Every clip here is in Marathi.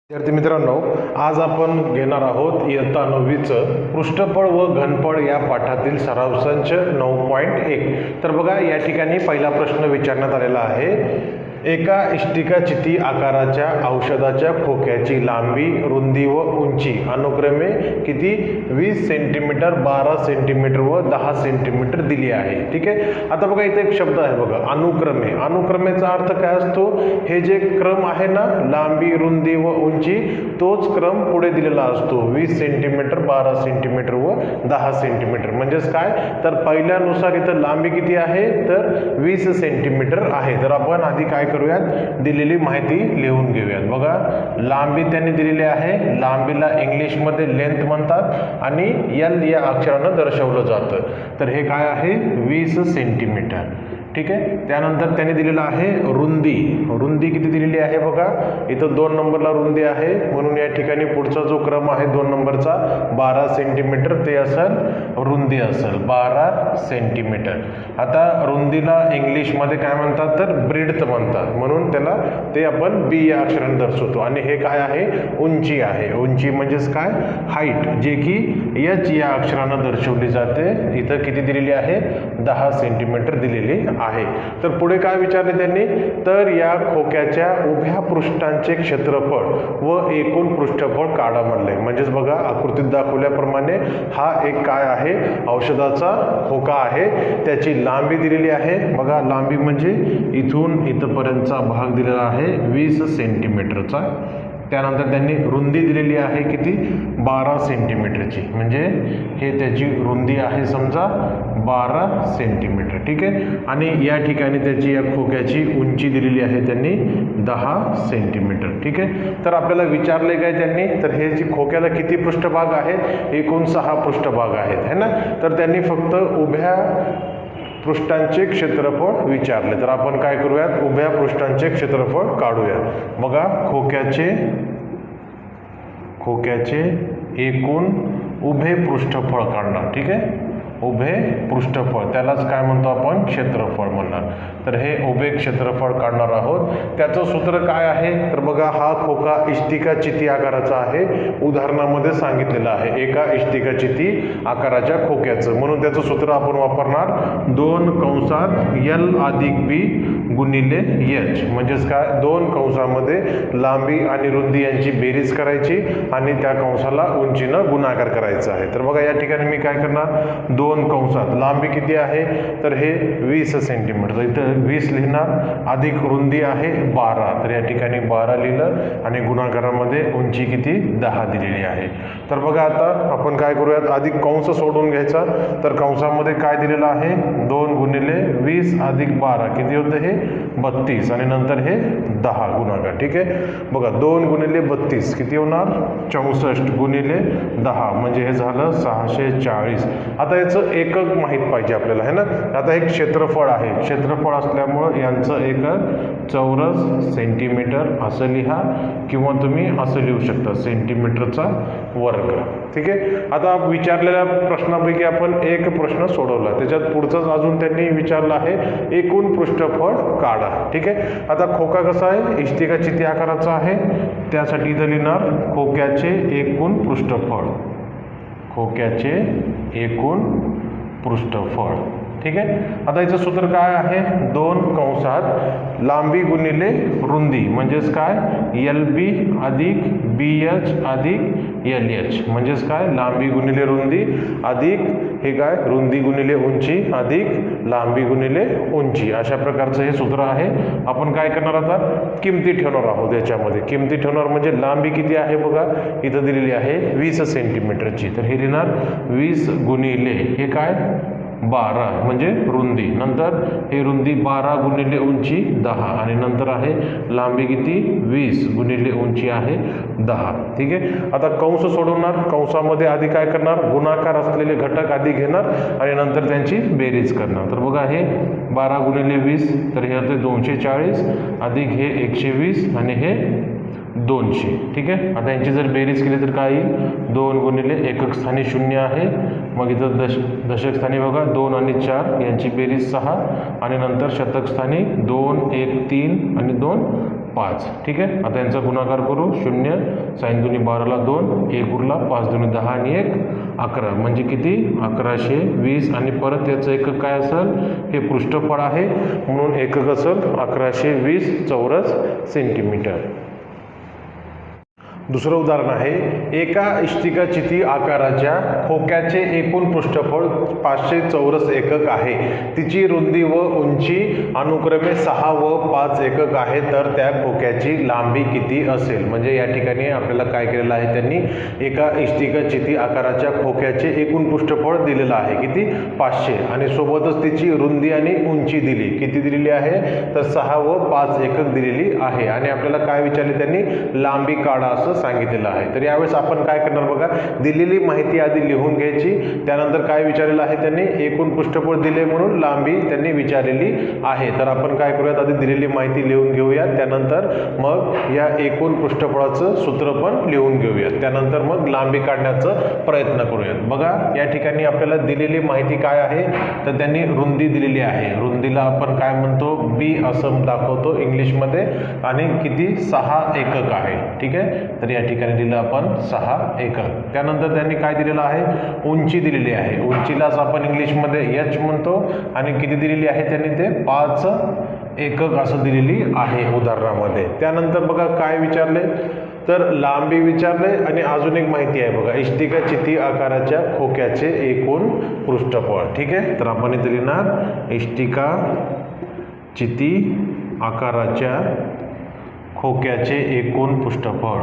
विद्यार्थी मित्रांनो, आज आपण घेणार आहोत इयत्ता 9वीचं पृष्ठफळ व घनफळ या पाठातील सराव संच 9.1. तर बघा, या ठिकाणी पहिला प्रश्न विचारण्यात आलेला आहे. एका इष्टिकाचिती आकाराच्या औषधाच्या खोक्याची लांबी, रुंदी व उंची अनुक्रमे किती 20 सेंटीमीटर, 12 सेंटीमीटर व 10 सेंटीमीटर दिली आहे. ठीक आहे. आता बघा, इथे एक शब्द आहे बघा, अनुक्रमे. अनुक्रमेचा अर्थ काय असतो? हे जे क्रम आहे ना, लांबी, रुंदी व उंची, तोच क्रम पुढे दिलेला असतो. 20 सेंटीमीटर, 12 सेंटीमीटर व 10 सेंटीमीटर. म्हणजेच काय, तर पहिल्यानुसार इथं लांबी किती आहे, तर 20 सेंटीमीटर आहे. तर आपण आधी काय करूयात, दिलेली माहिती लिहून घेऊयात. बघा, लांबी त्यांनी दिलेली आहे. लांबीला इंग्लिशमध्ये लेंथ म्हणतात आणि एल या अक्षरानं दर्शवलं जातं. तर हे काय आहे, 20 सेंटीमीटर. ठीक आहे. त्यानंतर त्यांनी दिलेलं आहे रुंदी. रुंदी किती दिलेली आहे बघा, इथं 2 नंबरला रुंदी आहे, म्हणून या ठिकाणी पुढचा जो क्रम आहे 2 नंबरचा 12 सेंटीमीटर, ते असेल रुंदी असेल 12 सेंटीमीटर. आता रुंदीला इंग्लिशमध्ये काय म्हणतात, तर ब्रीड्थ म्हणतात, म्हणून त्याला ते आपण बी या अक्षराने दर्शवतो. आणि हे काय आहे, उंची आहे. उंची म्हणजेच काय, हाईट, जे की एच या अक्षरानं दर्शवली जाते. इथं किती दिलेली आहे, 10 सेंटीमीटर दिलेली आहे. तर पुढे काय विचारले त्यांनी, तर या खोक्याच्या उभ्या पृष्ठांचे क्षेत्रफळ व एकूण पृष्ठफळ काढा म्हणले. म्हणजेच बघा, आकृतीत दाखवल्याप्रमाणे हा एक काय आहे, औषधाचा खोका आहे. त्याची लांबी दिलेली आहे. बघा, लांबी म्हणजे इथून इथपर्यंतचा भाग दिलेला आहे 20 सेंटीमीटरचा. त्यानंतर त्यांनी रुंदी दिलेली आहे किती, 12 सेंटीमीटरची. म्हणजे हे त्याची रुंदी आहे समजा 12 सेंटीमीटर. ठीक आहे. आणि या ठिकाणी त्याची या खोक्याची उंची दिलेली आहे त्यांनी 10 सेंटीमीटर. ठीक आहे. तर आपल्याला विचारले काय त्यांनी, तर हे जी खोक्याला किती पृष्ठभाग आहेत, एकूण 6 पृष्ठभाग आहेत, है ना. तर त्यांनी फक्त उभ्या पृष्ठांचे क्षेत्रफळ विचारले. तर आपण काय करूयात, उभ्या पृष्ठांचे क्षेत्रफळ काढूयात. बघा, खोक्याचे एकूण उभे पृष्ठफळ काढणार. ठीक आहे. उभे पृष्ठफळ, त्यालाच काय म्हणतो आपण, क्षेत्रफळ म्हणणार. तर हे उभे क्षेत्रफळ काढणार आहोत. त्याचं सूत्र काय आहे, तर बघा, हा खोका इष्टिकाचिती आकाराचा आहे. उदाहरणामध्ये सांगितलेलं आहे एका इष्टिकाचिती आकाराच्या खोक्याचं, म्हणून त्याचं सूत्र आपण वापरणार 2 कंसात एल अधिक बी गुणिले एच. म्हणजेच काय, 2 कंसामध्ये लांबी आणि रुंदी यांची बेरीज करायची आणि त्या कंसाला उंचीनं गुणाकार करायचा आहे. तर बघा, या ठिकाणी मी काय करणार, 2 कंसात लांबी किती आहे, तर हे 20 सेंटीमीटर, इथं 20 लिहिणार, अधिक रुंदी आहे 12, तर या ठिकाणी 12 लिहिलं आणि गुणाकारामध्ये उंची किती 10 दिलेली आहे. तर बघा, आता आपण काय करूयात, अधिक कंस सोडून घ्यायचा. तर कंसामध्ये काय दिलेलं आहे, 2 गुणिले 20 अधिक 12 किती होतं, हे 32 आणि नंतर हे 10 गुणाकार. ठीक आहे. बघा, 2 गुणिले 32 किती होणार, 64 गुणिले 10 म्हणजे हे झालं 640. आता याचं एकक माहीत पाहिजे आपल्याला, है ना. आता एक क्षेत्रफळ आहे. क्षेत्रफळ असल्यामुळं यांचं एकक चौरस सेंटीमीटर असं लिहा, किंवा तुम्ही असं लिहू शकता, सेंटीमीटरचा वर्ग. ठीक आहे. आता विचारलेल्या प्रश्नापैकी आपण एक प्रश्न सोडवला, त्याच्यात पुढचाच अजून त्यांनी विचारलं आहे, एकूण पृष्ठफळ काढा. ठीक आहे. आता खोका कसा आहे, इष्टिकाचिती आकाराचा आहे, त्यासाठी इथं लिहिणार खोक्याचे एकूण पृष्ठफळ. खोक्याचे एकूण पृष्ठफळ. ठीक आहे. आता याचं सूत्र काय आहे, 2 कंसात लांबी गुणिले रुंदी, म्हणजेच काय, एल बी अधिक बी एच अधिक एल एच. म्हणजेच काय, लांबी गुणिले रुंदी अधिक हे काय, रुंदी गुणिले उंची अधिक लांबी गुणिले उंची. अशा प्रकारचं हे सूत्र आहे. आपण काय करणार, आता किमती ठेवणार आहोत याच्यामध्ये. किमती ठेवणार म्हणजे लांबी किती आहे बघा, इथं दिलेली आहे 20 सेंटीमीटरची. तर हे लिहिणार 20 गुणिले हे काय, 12 म्हणजे रुंदी, नंतर हे रुंदी 12 गुणिले उंची 10 आणि नंतर आहे लांबी किती, 20 गुणिले उंची आहे 10. ठीक आहे. आता कंस सोडवणार. कंसामध्ये आधी काय करणार, गुणाकार असलेले घटक आधी घेणार आणि नंतर त्यांची बेरीज करणार. तर बघा, हे 12 गुणिले 20, तर हे होते 240 अधिक हे 120 आणि हे 200. ठीक आहे. आता यांची जर बेरीज केली तर काय येईल, 2 गुणिले एकक स्थानी 0 आहे, मग इथं दशक स्थानी बघा 2 आणि 4 यांची बेरीज 6 आणि नंतर शतक स्थानी 2 1 3 आणि 2 5. ठीक आहे. आता यांचा गुणाकार करू. 0 साइन 2 12ला 2, 1 उरला, 5 2 10 आणि 1 11 म्हणजे किती 1120. आणि परत याचं एकक काय असेल, हे पृष्ठफळ आहे म्हणून एकक असेल 1120 चौरस सेंटीमीटर. दुसरं उदाहरण आहे, एका इष्टिका चिती आकाराच्या खोक्याचे एकूण पृष्ठफळ 500 चौरस एकक आहे. तिची रुंदी व उंची अनुक्रमे 6 व 5 एकक आहे, तर त्या खोक्याची लांबी किती असेल. म्हणजे या ठिकाणी आपल्याला काय केलेलं आहे, त्यांनी एका इष्टिका चिती आकाराच्या खोक्याचे एकूण पृष्ठफळ दिलेलं आहे किती 500 आणि सोबतच तिची रुंदी आणि उंची दिली, किती दिलेली आहे तर 6 व 5 एकक दिलेली आहे. आणि आपल्याला काय विचारले त्यांनी, लांबी काढा असं सांगितलेलं आहे. तर यावेळेस आपण काय करणार बघा, दिलेली माहिती आधी लिहून घ्यायची, त्यानंतर काय विचारलेलं आहे त्यांनी, एकूण पृष्ठफळ दिले म्हणून लांबी त्यांनी विचारलेली आहे. तर आपण काय करूयात, आधी दिलेली माहिती लिहून घेऊयात, त्यानंतर मग या एकूण पृष्ठफळाचं सूत्र पण लिहून घेऊयात, त्यानंतर मग लांबी काढण्याचा प्रयत्न करूयात. बघा या ठिकाणी आपल्याला दिलेली माहिती काय आहे, तर त्यांनी रुंदी दिलेली आहे. रुंदीला आपण काय म्हणतो, बी असं दाखवतो इंग्लिशमध्ये, आणि किती 6 एकक आहे. ठीक आहे. तर या ठिकाणी दिलं आपण 6 एकक. त्यानंतर त्यांनी काय दिलेलं आहे, उंची दिलेली आहे. उंचीलाच आपण इंग्लिशमध्ये एच म्हणतो, आणि किती दिलेली आहे त्यांनी ते 5 एकक असं दिलेली आहे उदाहरणामध्ये. त्यानंतर बघा काय विचारले, तर लांबी विचारले आणि अजून एक माहिती आहे बघा, इष्टिका चिती आकाराच्या खोक्याचे एकूण पृष्ठफळ. ठीक आहे. तर आपण इथे लिहिणार इष्टिका चिती आकाराच्या खोक्याचे एकूण पृष्ठफळ,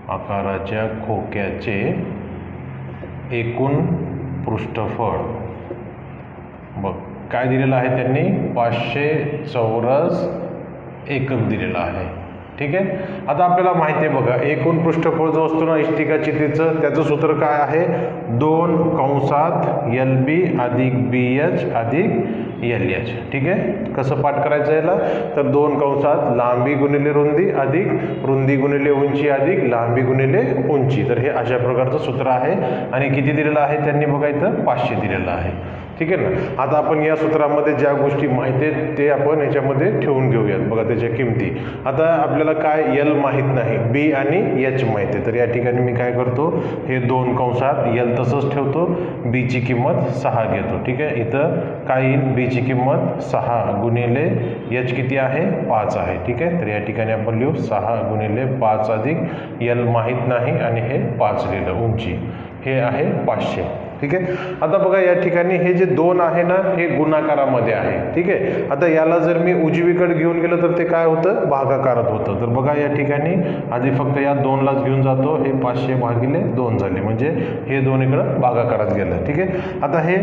आकाराच्या खोक्याचे एकूण पृष्ठफळ. बघ काय दिलेलं आहे त्यांनी, 500 चौरस एकक दिलेलं आहे. ठीक आहे. आता आपल्याला माहिती आहे बघा, एकूण पृष्ठफळ जो असतो ना इष्टिका चितीचं, त्याचं सूत्र काय आहे, 2 कंसात LB अधिक BH अधिक LH. ठीक आहे. कसं पाठ करायचं याला, तर 2 कंसात लांबी गुणिले रुंदी अधिक रुंदी गुणिले उंची अधिक लांबी गुणिले उंची. तर हे अशा प्रकारचं सूत्र आहे. आणि किती दिलेलं आहे त्यांनी बघा इथं 500 दिलेलं आहे. ठीक आहे ना. आता आपण या सूत्रामध्ये ज्या गोष्टी माहिती आहेत ते आपण याच्यामध्ये ठेवून घेऊयात बघा, त्याच्या किमती. आता आपल्याला काय L माहीत नाही, B आणि H माहिती आहे. तर या ठिकाणी मी काय करतो, हे 2 कंसात L तसंच ठेवतो, B ची किंमत 6 घेतो. ठीक आहे. इथं काय येईल, B ची किंमत 6 गुणिले H किती आहे 5 आहे. ठीक आहे. तर या ठिकाणी आपण लिहू 6 गुणिले 5 अधिक L माहीत नाही आणि हे 5 लिहिलं, उंची हे आहे 500. ठीक आहे. आता बघा या ठिकाणी हे जे 2 आहे ना, हे गुणाकारामध्ये आहे. ठीक आहे. आता याला जर मी उजवीकडे घेऊन गेलो तर ते काय होतं, भागाकारात होतं. तर बघा या ठिकाणी आधी फक्त या 2लाच घेऊन जातो, हे 500 भागिले 2 झाले, म्हणजे हे 2 इकडं भागाकारात गेलं. ठीक आहे. आता हे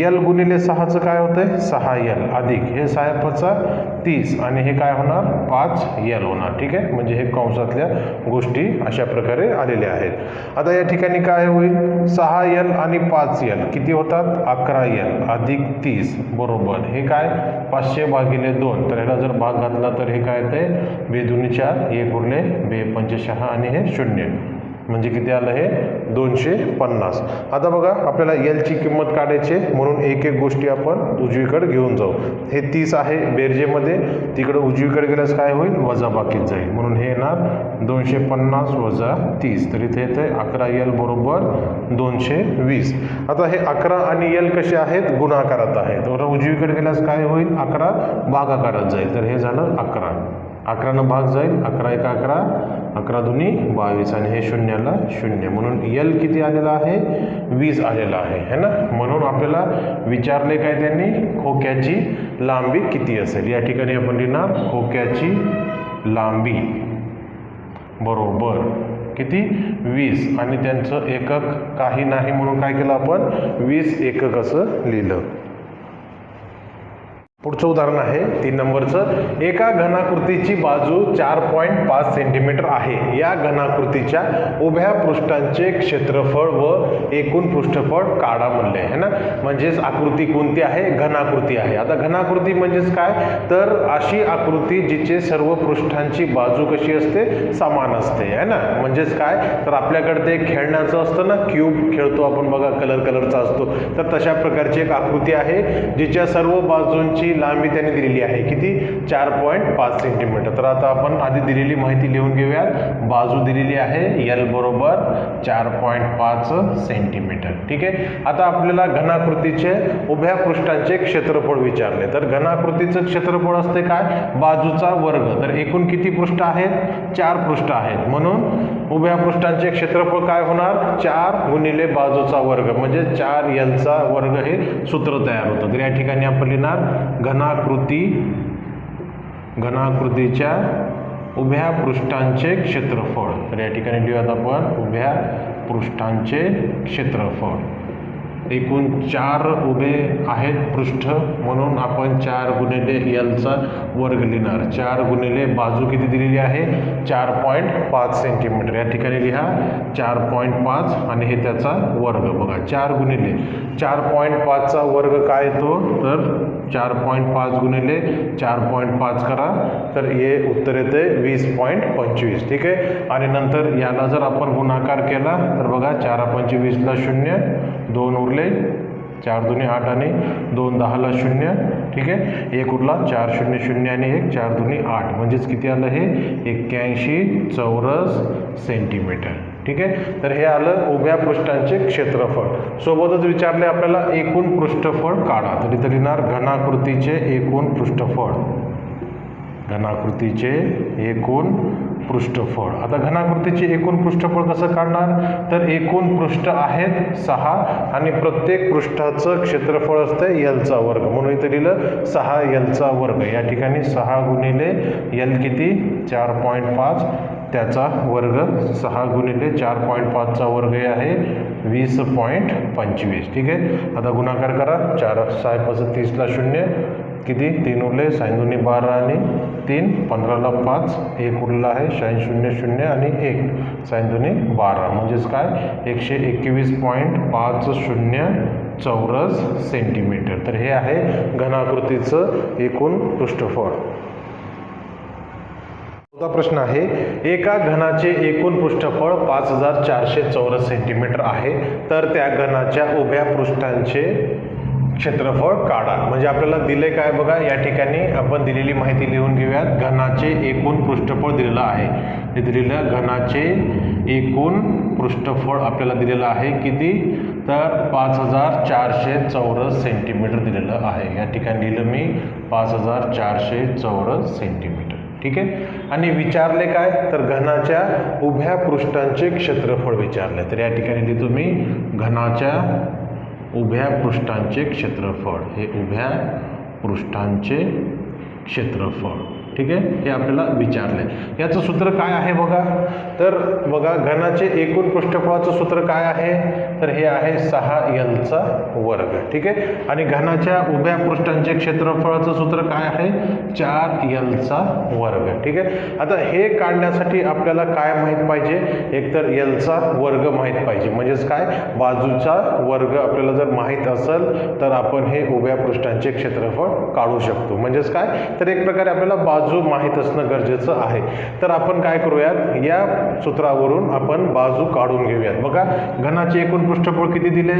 L गुणिले 6चं काय होतंय, 6L अधिक हे 6 30 आणि हे काय होणार 5L होणार. ठीक आहे. म्हणजे हे कंसातल्या गोष्टी अशा प्रकारे आलेल्या आहेत. आता या ठिकाणी काय होईल, 6L आणि 5L किती होतात, 11L अधिक 30 बरोबर हे काय 500 भागिले 2. तर ह्याला जर भाग घातला तर हे काय येते, 2 दूनी 4, 1 उरले 2 पंचे 6 आणि हे 0, म्हणजे किती आलं हे 250. आता बघा आपल्याला L ची किंमत काढायची, म्हणून एक एक गोष्टी आपण उजवीकडे घेऊन जाऊ. हे 30 आहे बेरजेमध्ये, तिकडे उजवीकडे गेल्यास काय होईल, वजा बाकीत जाईल, म्हणून हे येणार 250 वजा 30. तर इथे येते 11L बरोबर 220. आता हे 11 आणि L कसे आहेत, गुणाकारात आहेत. तर उजवीकडे गेल्यास काय होईल, 11 भागाकारात जाईल, तर हे झालं 11. 11 भाग जाईल, 11 1 11, 11 दूनी 22 आणि हे 0ला 0, म्हणून L किती आलेला आहे 20 आलेला आहे, है ना. म्हणून आपल्याला विचारले काय त्यांनी, खोक्याची लांबी किती असेल. या ठिकाणी आपण लिहिणार खोक्याची लांबी बरोबर किती 20 आणि त्यांचं एकक काही नाही म्हणून काय केलं आपण 20 एकक असं लिहिलं. पुढचं उदाहरण आहे 3 नंबरचं. एका घनाकृतीची बाजू 4.5 सेंटीमीटर आहे. या घनाकृतीच्या उभ्या पृष्ठांचे क्षेत्रफळ व एकूण पृष्ठफळ काढा म्हणले आहे ना. म्हणजेच आकृती कोणती आहे? घनाकृती आहे. आता घनाकृती म्हणजेच काय? तर अशी आकृती जिचे सर्व पृष्ठांची बाजू कशी असते? समान असते आहे ना. म्हणजेच काय? तर आपल्याकडे ते खेळण्याचं असतं ना, क्यूब खेळतो आपण बघा, कलरचा असतो. तर तशा प्रकारची एक आकृती आहे जिच्या सर्व बाजूंची लांबी त्याने दिलेली आहे. किती? 4.5 सेंटीमीटर. तर आता आपण आधी दिलेली माहिती लिहून घेऊयात. बाजू दिलेली आहे एल बरोबर 4.5 सेंटीमीटर. ठीक आहे. आता आपल्याला घनाकृतीचे उभ्या पृष्ठांचे क्षेत्रफळ विचारले. तर घनाकृतीचं क्षेत्रफळ असते काय? बाजूचा वर्ग. तर एकूण किती पृष्ठ आहेत? 4 पृष्ठ आहेत. म्हणून उभ्या पृष्ठांचे क्षेत्रफळ काय होणार? 4 गुणिले बाजूचा वर्ग म्हणजे 4L चा वर्ग हे सूत्र तयार होतं. तर या ठिकाणी आपण लिहिणार घनाकृतीच्या उभ्या पृष्ठांचे क्षेत्रफळ. तर या ठिकाणी लिहूयात आपण उभ्या पृष्ठांचे क्षेत्रफळ. एकूण 4 उभे आहेत पृष्ठ म्हणून आपण 4 गुणिले L चा वर्ग लिहिणार. 4 गुणिले बाजू किती दिलेली आहे? 4.5 सेंटीमीटर. या ठिकाणी लिहा 4.5 आणि हे त्याचा वर्ग. बघा 4 गुणिले 4.5 चा वर्ग काय येतो? तर 4.5 गुणिले 4.5 करा तर हे उत्तर येते 20.25. ठीक आहे. आणि नंतर याला जर आपण गुणाकार केला तर बघा 4×5 = 0, 2 उरले, 4 दुनी 8 आणि 2 10ला 0. ठीक आहे. 1 उरला, 4 0 0 आणि 1 4 दुनी 8 म्हणजेच किती आलं हे? 81 चौरस सेंटीमीटर. ठीक आहे. तर हे आलं उभ्या पृष्ठांचे क्षेत्रफळ. सोबतच विचारले आपल्याला एकूण पृष्ठफळ काढा. तर इथे लिहिणार घनाकृतीचे एकूण पृष्ठफळ. घनाकृतीचे एकूण पृष्ठफळ. आता घनाकृतीचे एकूण पृष्ठफळ कसं काढणार? तर एकूण पृष्ठ आहेत 6 आणि प्रत्येक पृष्ठाचं क्षेत्रफळ असतं L चा वर्ग. म्हणून इथे लिहिलं 6L चा वर्ग. या ठिकाणी 6 गुणिले L किती? 4.5 त्याचा वर्ग. 6 गुणिले 4.5 चा वर्ग हे आहे 20.25. ठीक आहे. आता गुणाकार करा. 4 6 × 30ला 0 किती? 3 उरले, 6 दुनी 12 आणि 3 15ला 5, 1 उरला आहे, 6 0 0 आणि 1 6 दुनी 12 म्हणजेच काय? 121.50 चौरस सेंटीमीटर. तर हे आहे घनाकृतीचं एकूण पृष्ठफळ. पुढचा प्रश्न आहे. एका घनाचे एकूण पृष्ठफळ 5400 चौरस सेंटीमीटर आहे. तर त्या घनाच्या उभ्या पृष्ठांचे क्षेत्रफळ काढा. म्हणजे आपल्याला दिले काय बघा, या ठिकाणी आपण दिलेली माहिती लिहून घेऊयात. घनाचे एकूण पृष्ठफळ दिलेलं आहे. दिलेलं घनाचे एकूण पृष्ठफळ आपल्याला दिलेलं आहे किती? तर 5400 चौरस सेंटीमीटर दिलेलं आहे. या ठिकाणी लिहिलं मी 5400 चौरस सेंटीमीटर. ठीक आहे. आणि विचारले काय? तर घनाच्या उभ्या पृष्ठांचे क्षेत्रफळ विचारले. तर या ठिकाणी लिहितो मी घनाच्या उभ्या पृष्ठांचे क्षेत्रफळ. हे उभ्या पृष्ठांचे क्षेत्रफळ. ठीक आहे. हे आपल्याला विचारले. याचं सूत्र काय आहे बघा? तर बघा घनाचे एकूण पृष्ठफळाचं सूत्र काय आहे? तर हे आहे 6L चा वर्ग. ठीक आहे. आणि घनाच्या उभ्या पृष्ठांचे क्षेत्रफळाचं सूत्र काय आहे? 4L चा वर्ग. ठीक आहे. आता हे काढण्यासाठी आपल्याला काय माहित पाहिजे? एकतर L चा वर्ग माहित पाहिजे. म्हणजेच काय? बाजूचा वर्ग आपल्याला जर माहित असेल तर आपण हे उभ्या पृष्ठांचे क्षेत्रफळ काढू शकतो. म्हणजेच काय? तर एक प्रकारे आपल्याला बाजू माहित असणं गरजेचं आहे. तर आपण काय करूयात? या सूत्रावरून आपण बाजू काढून घेऊयात. बघा घनाचे एकूण पृष्ठफळ किती दिले?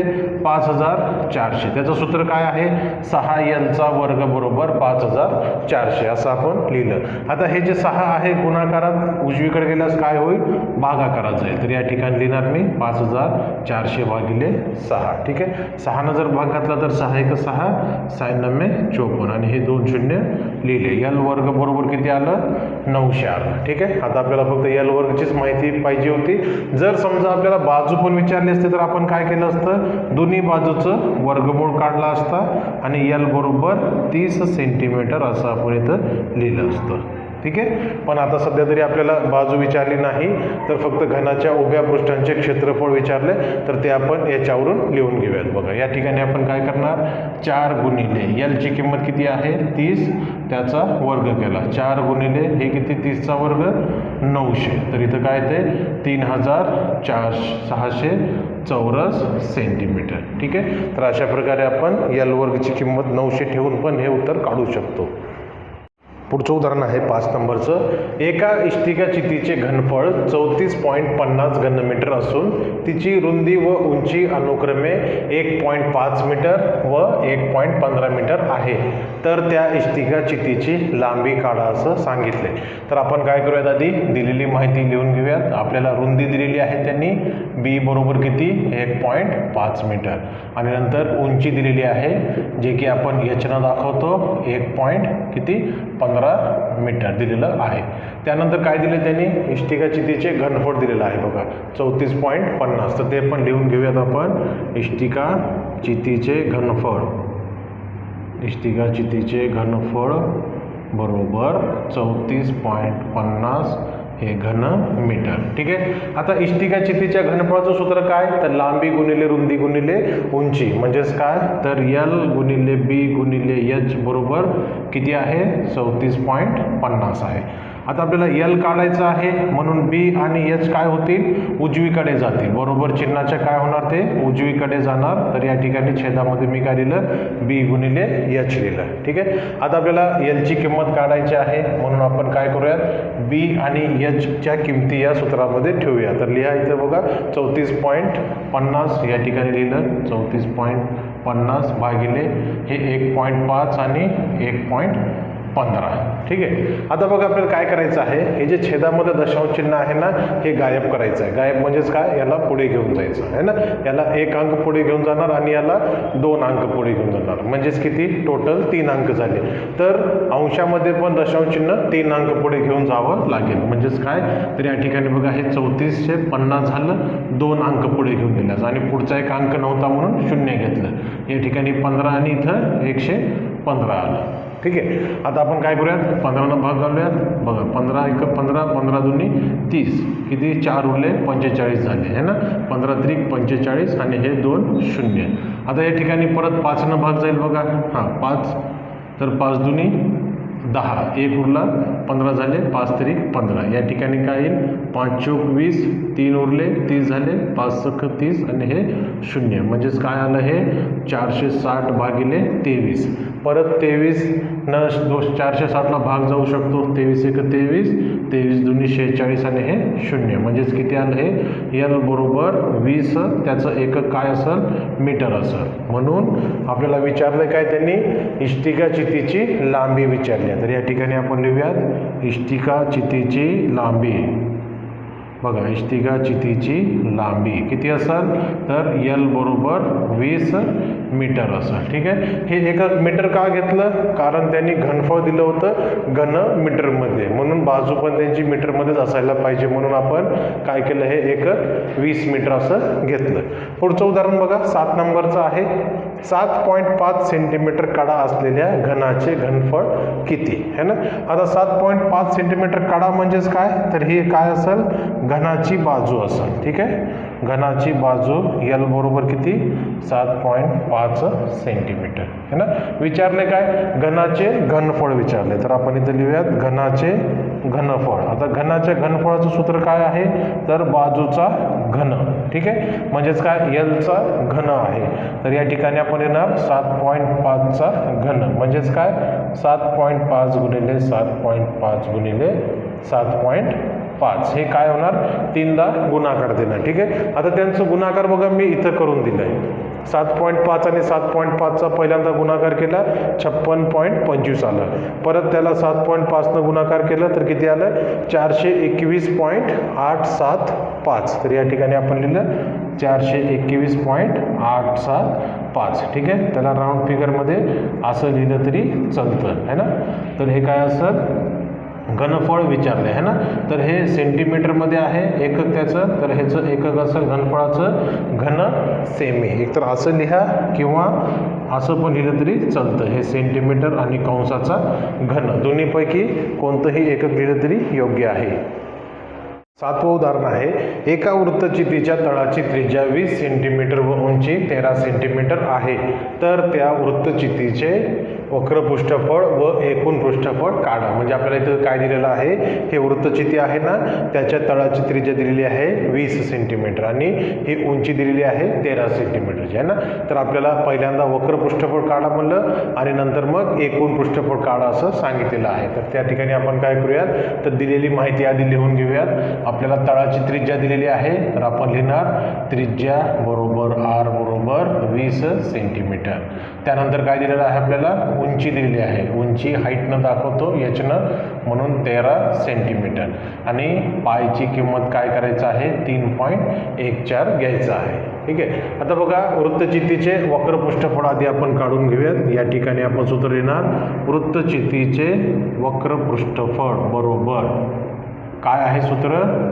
5400. त्याचं सूत्र काय आहे? 6L चा वर्ग बरोबर 5400 असं आपण लिहिलं. आता हे जे 6 आहे गुणाकारात उजवीकडे गेल्यास काय होईल? भागाकारात जाईल. तर या ठिकाणी लिहिणार मी 5400 भागिले 6. ठीक आहे. 6 न जर भाग घातला तर 6 1 6 6 9 54 आणि हे 2 शून्य लिहिले. L वर्ग बरोबर किती आलं? 900 आलं. ठीक आहे. आता आपल्याला फक्त L वर्गचीच माहिती पाहिजे होती. जर समजा आपल्याला बाजू पण विचारली असते तर आपण काय केलं असतं? दोन्ही बाजूचं वर्गमूळ काढला असता आणि L बरोबर 30 सेंटीमीटर असं आपण इथं लिहिलं असतं. ठीक आहे. पण आता सध्या तरी आपल्याला बाजू विचारली नाही, तर फक्त घनाच्या उभ्या पृष्ठांचे क्षेत्रफळ विचारले, तर ते आपण याच्यावरून लिहून घेऊयात. बघा या ठिकाणी आपण काय करणार, 4 गुणिले एलची किंमत किती आहे 30, त्याचा वर्ग केला. 4 गुणिले हे किती 30चा वर्ग 900, तर इथं काय ते 3600 चौरस सेंटीमीटर. ठीक आहे. तर अशा प्रकारे आपण एल वर्गची किंमत 900 ठेवून पण हे उत्तर काढू शकतो. पुढचं उदाहरण आहे 5 नंबरचं. एका इष्टिका चितीचे घनफळ 34.50 घनमीटर असून तिची रुंदी व उंची अनुक्रमे 1.5 मीटर व 1.15 मीटर आहे, तर त्या इष्टिका चितीची लांबी काढा असं सांगितले. तर आपण काय करूयात, आधी दिलेली माहिती लिहून घेऊयात. आपल्याला रुंदी दिलेली आहे त्यांनी बी बरोबर किती 1.5 मीटर, आणि नंतर उंची दिलेली आहे जे की आपण याच्यानं दाखवतो 1.15 मीटर दिलेलं आहे. त्यानंतर काय दिले त्यांनी, इष्टिका चितीचे घनफळ दिलेलं आहे बघा 34.50, तर ते पण लिहून घेऊयात आपण. इष्टिका चितीचे घनफळ, इष्टिका चितीचे घनफळ बरोबर 34.50 हे घन मीटर. ठीक आहे. आता इष्टिका चितीच्या घनफळाचं सूत्र काय, तर लांबी गुणिले रुंदी गुणिले उंची, म्हणजेच काय, तर एल गुणिले बी गुणिले एच बरोबर किती आहे 34.50 आहे. आता आपल्याला एल काढायचं आहे, म्हणून बी आणि एच काय होतील उजवीकडे जातील, बरोबर चिन्हाच्या काय होणार ते उजवीकडे जाणार. तर या ठिकाणी छेदामध्ये मी काय लिहिलं बी गुणिले एच लिहिलं. ठीक आहे. आता आपल्याला एलची किंमत काढायची आहे, म्हणून आपण काय करूयात बी आणि एचच्या किमती या सूत्रामध्ये ठेवूया. तर लिहा इथं बघा 34.50 या ठिकाणी लिहिलं 34.50 भागिले हे 1.5 आणि 1.15. ठीक आहे. आता बघा आपल्याला काय करायचं आहे, हे जे छेदामध्ये दशांश चिन्ह आहे ना हे गायब करायचं आहे. गायब म्हणजेच काय, याला पुढे घेऊन जायचं आहे ना, याला 1 अंक पुढे घेऊन जाणार आणि याला 2 अंक पुढे घेऊन जाणार, म्हणजेच किती टोटल 3 अंक झाले. तर अंशामध्ये पण दशांश चिन्ह 3 अंक पुढे घेऊन जावं लागेल, म्हणजेच काय, तर या ठिकाणी बघा हे 3450 झालं, 2 अंक पुढे घेऊन गेल्यास आणि पुढचा 1 अंक नव्हता म्हणून 0 घेतलं. या ठिकाणी 15 आणि इथं 115 आलं. ठीक आहे. आता आपण काय करूयात 15 भाग घालूयात. बघा 15 1 15, 15 दुनी 30, किती 4 उरले 45 झाले है ना, 15 त्रिक 45 आणि हे 2 0. आता या ठिकाणी परत 5 भाग जाईल बघा, हां 5, तर 5 दुनी 10, 1 उरला 15 झाले, 5 त्रिक 15. या ठिकाणी काय येईल 5 चौक 20, 3 उरले 30 झाले, 5 सख 30 आणि हे 0, म्हणजेच काय आलं हे 460 भागिले 23. परत 23 न 460ला भाग जाऊ शकतो, 23 1 23, 23 दुनी 46 आणि हे 0, म्हणजेच किती आलं हे एल बरोबर 20, त्याचं एकक काय असेल मीटर असेल. म्हणून आपल्याला विचारलं काय त्यांनी इष्टिका चितीची लांबी विचारली. तर या ठिकाणी आपण लिहूयात इष्टिका चितीची लांबी. बघा इष्टिका चितीची लांबी किती असेल, तर एल बरोबर 20 मीटर असेल. ठीक आहे. हे एकक मीटर का घेतलं, कारण त्यांनी घनफळ दिलं होतं घन मीटरमध्ये, म्हणून बाजू पण त्यांची मीटरमध्येच असायला पाहिजे, म्हणून आपण काय केलं हे एकक 20 मीटर असं घेतलं. पुढचं उदाहरण बघा 7 नंबरचं आहे. 7.5 सेंटीमीटर कडा असलेल्या घनाचे घनफळ किती है ना. आता 7.5 सेंटीमीटर कडा म्हणजेच काय, तर हे काय असेल घनाची बाजू असेल. ठीक आहे. घनाची बाजू एल बरोबर किती 7.5 सेंटीमीटर है ना. विचारले काय घनाचे घनफळ विचारले, तर आपण इथे लिहूयात घनाचे घनफळ. आता घनाच्या घनफळाचं सूत्र काय आहे, तर बाजूचा घन. ठीक आहे. म्हणजेच काय एलचा घन आहे, तर या ठिकाणी आपण येणार 7.5चा घन, म्हणजेच काय 7.5 गुणिले 7.5 गुणिले 7.5 हे काय होणार 3दा गुणाकार देणार. ठीक आहे. आता त्यांचं गुणाकार बघा मी इथं करून दिलंय. 7.5 आणि 7.5चा पहिल्यांदा गुणाकार केला 56.25 आलं, परत त्याला 7.5 न गुणाकार केलं तर किती आलं 421.875. तर या ठिकाणी आपण लिहिलं 421.875. ठीक आहे. त्याला राऊंड फिगरमध्ये असं लिहिलं तरी चालतं है ना. तर हे काय असं घनफळ विचारले आहे ना, तर हे सेंटीमीटरमध्ये आहे एकक त्याचं, तर ह्याचं एकक असेल घनफळाचं घन सेमी. एकतर असं लिहा किंवा असं पण लिहिलं तरी चालतं. हे सेंटीमीटर आणि कंसाचा घन दोन्हीपैकी कोणतंही एकक लिहिलं तरी योग्य आहे. 7वं उदाहरण आहे, एका वृत्तचितीच्या तळाची त्रिज्या 20 सेंटीमीटर व उंची 13 सेंटीमीटर आहे, तर त्या वृत्तचितीचे वक्र पृष्ठफळ व एकूण पृष्ठफळ काढा. म्हणजे आपल्याला इथं काय दिलेलं आहे, हे वृत्तचिती आहे ना, त्याच्या तळाची त्रिज्या दिलेली आहे 20 सेंटीमीटर आणि ही उंची दिलेली आहे 13 सेंटीमीटरची आहे ना. तर आपल्याला पहिल्यांदा वक्र पृष्ठफळ काढा म्हणलं आणि नंतर मग एकूण पृष्ठफळ काढा असं सांगितलेलं आहे. तर त्या ठिकाणी आपण काय करूयात, तर दिलेली माहिती आधी लिहून घेऊयात. आपल्याला तळाची त्रिज्या दिलेली आहे, तर आपण लिहिणार त्रिज्या बरोबर r बरोबर 20 सेंटीमीटर. त्यानंतर काय दिलेलं आहे, आपल्याला उंची दिलेली आहे, उंची हाईटनं दाखवतो याच्यानं, म्हणून 13 सेंटीमीटर आणि पायची किंमत काय करायचं आहे 3.14 घ्यायचं आहे. ठीक आहे. आता बघा वृत्तचितीचे वक्र पृष्ठफळ आधी आपण काढून घेऊयात. या ठिकाणी आपण सूत्र लिहिणार वृत्तचितीचे वक्र पृष्ठफळ बरोबर काय आहे सूत्र,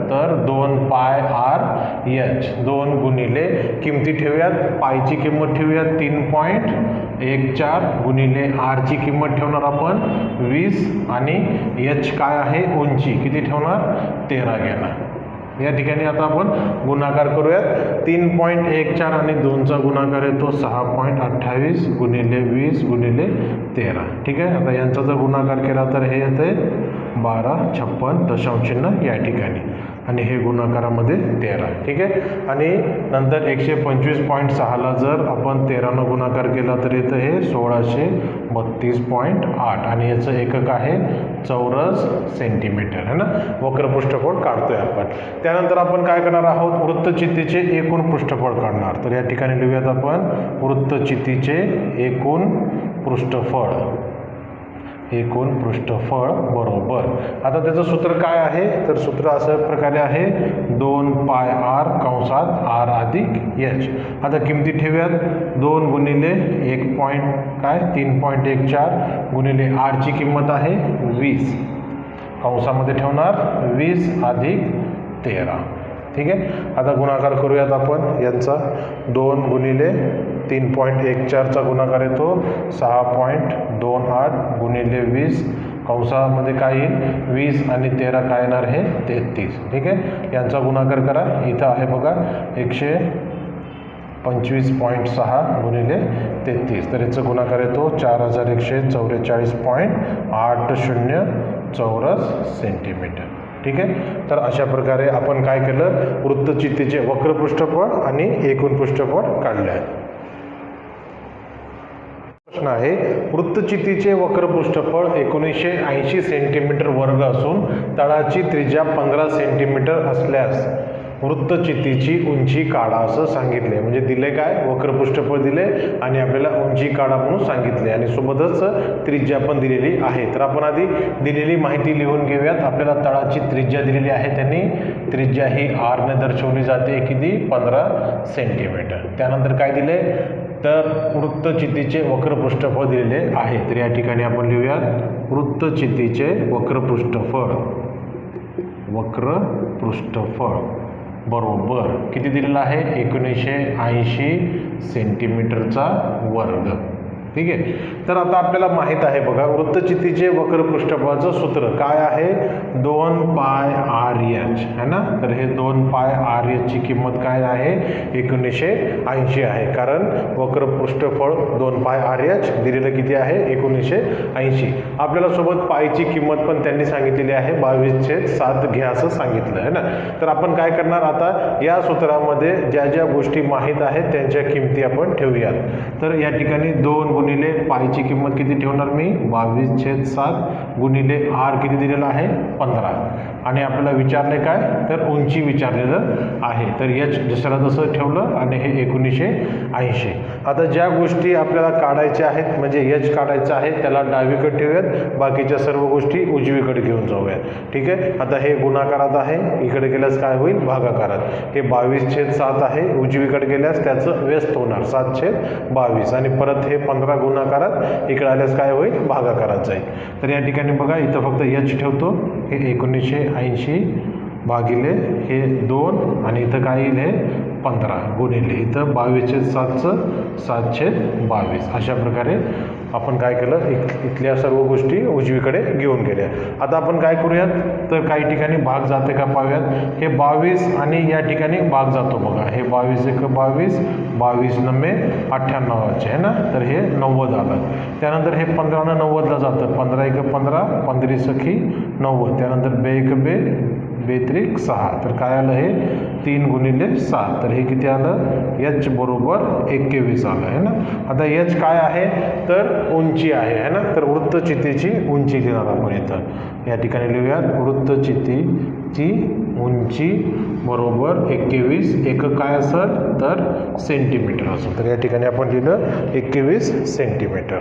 तर 2 पाय r h, 2 गुणिले किमती ठेवूयात, पायची किंमत ठेवूयात 3.14 गुणिले r ची किंमत ठेवणार आपण 20 आणि h काय आहे उंची किती ठेवणार 13 घेणार. या ठिकाणी आता आपण गुणाकार करूयात. 3.14 आणि 2चा गुणाकार येतो 6.28 गुणिले 20 गुणिले 13. ठीक आहे. आता यांचा जर गुणाकार केला तर हे येते 1256 दशांशचिन्ह या ठिकाणी आणि हे गुणाकारामध्ये 13. ठीक आहे. आणि नंतर 125.6ला जर आपण 13नं गुणाकार केला तर येतं हे 1632.8 आणि याचं एकक आहे चौरस सेंटीमीटर आहे ना. वक्र पृष्ठफळ काढतोय आपण. त्यानंतर आपण काय करणार आहोत, वृत्तचितीचे एकूण पृष्ठफळ काढणार. तर या ठिकाणी लिहूयात आपण वृत्तचितीचे एकूण पृष्ठफळ, एकूण पृष्ठफळ बरोबर. आता त्याचं सूत्र काय आहे, तर सूत्र असं प्रकारे आहे 2 पाय r कंसात r अधिक h. आता किमती ठेवूयात 2 गुणिले 3.14 गुणिले r ची किंमत आहे 20 कंसामध्ये ठेवणार 20 अधिक 13. ठीक आहे. आता गुणाकार करूयात आपण यांचा. 2 गुणिले 3.14चा गुणाकार येतो 6.28 गुणिले 20 कंसामध्ये काय येईल 20 आणि 13 काय येणार हे 33. ठीक आहे. यांचा गुणाकार करा. इथं आहे बघा 125.6 गुणिले 33, तर याचा गुणाकार येतो 4144.80 चौरस सेंटीमीटर. ठीक आहे. तर अशा प्रकारे आपण काय केलं, वृत्तचितीचे वक्र पृष्ठफळ आणि एकूण पृष्ठफळ काढले आहे. प्रश्न आहे, वृत्तचितीचे वक्र पृष्ठफळ 1980 सेंटीमीटर वर्ग असून तळाची त्रिज्या 15 सेंटीमीटर असल्यास वृत्तचितीची उंची काढा असं सांगितले. म्हणजे दिले काय, वक्र पृष्ठफळ दिले आणि आपल्याला उंची काढा म्हणून सांगितले आणि सोबतच त्रिज्या पण दिलेली आहे. तर आपण आधी दिलेली माहिती लिहून घेऊयात. आपल्याला तळाची त्रिज्या दिलेली आहे, त्यांनी त्रिज्या ही r ने दर्शवली जाते किती 15 सेंटीमीटर. त्यानंतर काय दिले, तर वृत्तचितीचे वक्र पृष्ठफळ दिलेले आहे. तर या ठिकाणी आपण लिहूयात वृत्तचितीचे वक्र पृष्ठफळ, वक्र पृष्ठफळ बरोबर किती दिलेलं आहे 1980 सेंटीमीटरचा वर्ग. ठीक आहे. तर आता आपल्याला माहित आहे बघा वृत्तचितीचे वक्र पृष्ठफळाचं सूत्र काय आहे 2 पाय r h है ना. तर हे 2 पाय r h ची किंमत काय आहे 1980 आहे, कारण वक्र पृष्ठफळ 2 पाय r h दिलेलं किती आहे 1980. आपल्याला सोबत पायची किंमत पण त्यांनी सांगितलेली आहे 22/7 घ्या असं सांगितलं आहे ना. तर आपण काय करणार, आता या सूत्रामध्ये ज्या ज्या गोष्टी माहीत आहेत त्यांच्या किमती आपण ठेवूयात. तर या ठिकाणी 2 गुणिले पायची किंमत किती ठेवणार मी 22/7 गुणिले r किती दिलेला आहे 15 आणि आपल्याला विचारले काय, तर उंची विचारलेलं आहे. तर एच दुसऱ्या तसं ठेवलं आणि हे 1980. आता ज्या गोष्टी आपल्याला काढायच्या आहेत म्हणजे एच काढायचं आहे त्याला डावीकडे ठेवूयात, बाकीच्या सर्व गोष्टी उजवीकडे घेऊन जाऊयात. ठीक आहे. आता हे गुणाकारात आहे, इकडे गेल्यास काय होईल, भागाकारात. हे 22/7 आहे, उजवीकडे गेल्यास त्याचं व्यस्त होणार 7/22 आणि परत हे 15 गुणाकारात, इकडे आल्यास काय होईल, भागाकारात जाईल. तर या ठिकाणी बघा इथं फक्त एच ठेवतो, हे 1980 भागिले हे 2 आणि इथं काय येईल, हे 15 गुणिले इथं 22/7चं 7/22. अशा प्रकारे आपण काय केलं, इथल्या सर्व गोष्टी उजवीकडे घेऊन गेल्या. आता आपण काय करूयात, तर काही ठिकाणी भाग जाते का पाहूयात. हे 22 आणि या ठिकाणी भाग जातो बघा, हे 22 × 22, 22 × 9 = 98 आहे ना, तर हे 90 आलं. त्यानंतर हे 15 नं 90ला जातं, 15 × 15, 15 सखी 90. त्यानंतर 2 × 2, 2 × 6, तर काय आलं, हे 3 × 7, तर हे किती आलं, एच बरोबर 21 आलं आहे ना. आता एच काय आहे, तर उंची आहे ना, तर वृत्तचितीची उंची लिहिणार आपण इथं. या ठिकाणी लिहूयात, वृत्तचितीची उंची बरोबर 21, एकक काय असेल, तर सेंटीमीटर असेल. तर या ठिकाणी आपण लिहिलं 21 सेंटीमीटर.